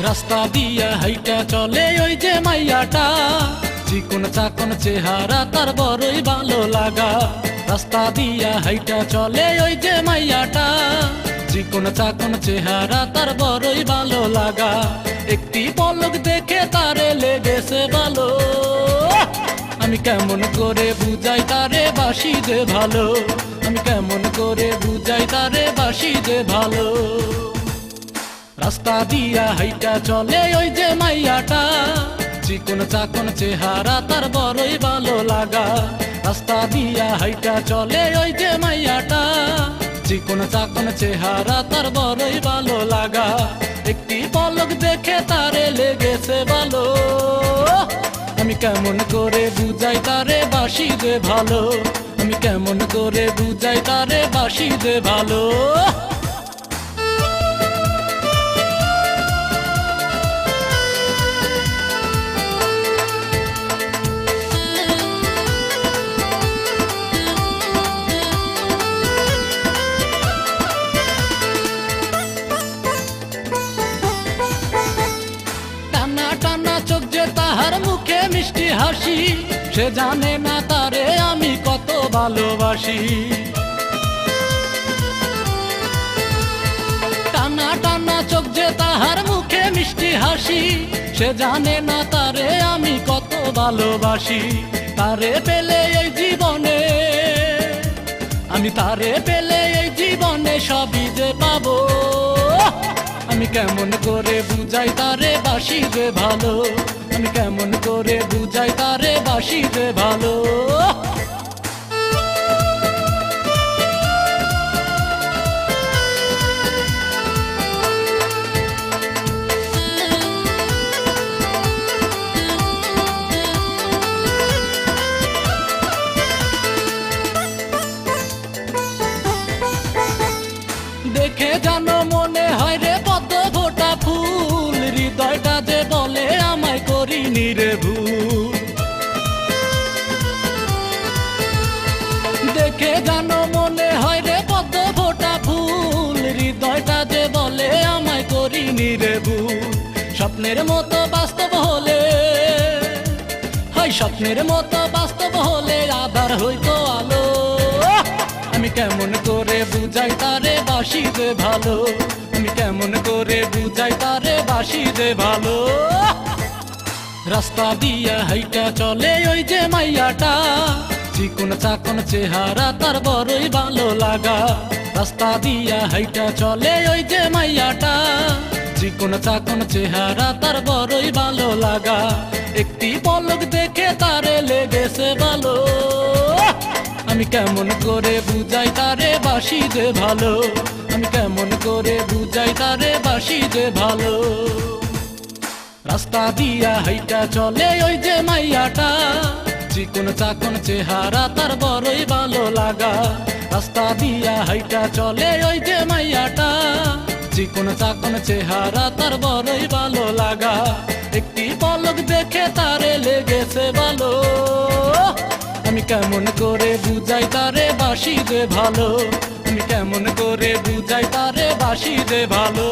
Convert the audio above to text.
রাস্তা দিয়া হাইটা চলে ওই যে মাইয়াটা, চিকন চাকন চেহারা তার বড়ই ভালো লাগা। রাস্তা দিয়া হাইটা চলে ওই যে মাইয়াটা, চিকন চাকন চেহারা তার বড়ই ভালো লাগা। একটি পলক দেখে তারে লেগেছে ভালো, আমি কেমন করে বুঝাই তারে বাসি যে ভালো, আমি কেমন করে বুঝাই তারে বাসি যে ভালো। রাস্তা দিয়া হাইটা চলে ওই যে মাইয়াটা, চিকন চাকন চেহারা তার বড়ই ভালো লাগা। রাস্তা দিয়া হাইটা চলে ওই যে মাইয়াটা, চিকন চাকন চেহারা তার বড়ই ভালো লাগা। একটি পলক দেখে তারে লেগেছে ভালো, আমি কেমন করে বুঝাই তারে বাসি যে ভালো, আমি কেমন করে বুঝাই তারে বাসি যে ভালো। চোখ যে তাহার মুখে মিষ্টি হাসি, সে জানে না তারে আমি কত ভালোবাসি। টানা টানা চোখ যে তাহার মুখে মিষ্টি হাসি, সে জানে না তারে আমি কত ভালোবাসি। তারে পেলে এই জীবনে, আমি তারে পেলে এই জীবনে সবই যে পাবো। আমি কেমন করে বুঝাই তারে বাসি যে ভালো, আমি কেমন করে বুঝাই তারে বাসি যে ভালো। দেখে জানো মনে হয় রে পদ্ম ফোটা ফুল, হৃদয়টা যে বলে আমায় করিনি রে ভুল। দেখে জানো মনে হয় রে পদ্ম ফোটা ফুল, হৃদয়টা যে বলে আমায় করিনি রে ভুল। স্বপ্নের মতো বাস্তব হলে, হয় স্বপ্নের মতো বাস্তব হলে আধার হইতো আলো। আমি কেমন করে বুঝাই তারে বাসি যে ভালো, আমি কেমন করে বুঝাই তারে বাসি যে ভালো। রাস্তা দিয়া হাইটা চলে ওই যে মাইয়াটা, চিকন চাকন চেহারা তার বড়ই ভালো লাগা। রাস্তা দিয়া হাইটা চলে ওই যে মাইয়াটা, চিকন চাকন চেহারা তার বড়ই ভালো লাগা। একটি পলক দেখে তারে লেগেছে ভালো, আমি কেমন করে বুঝাই তারে বাসি যে ভালো, আমি কেমন করে বুঝাই তারে বাসি যে ভালো। রাস্তা দিয়া হাইটা চলে ওই যে মাইয়াটা, চিকন চাকন চেহারা তার বড়ই ভালো লাগা। রাস্তা দিয়া হাইটা চলে ওই যে মাইয়াটা, চিকন চাকন চেহারা তার বড়ই ভালো লাগা। একটি পলক দেখে তারে লেগেছে ভালো, আমি কেমন করে বুঝাই তারে বাসি যে ভালো, আমি কেমন করে বুঝাই তারে বাসি যে ভালো।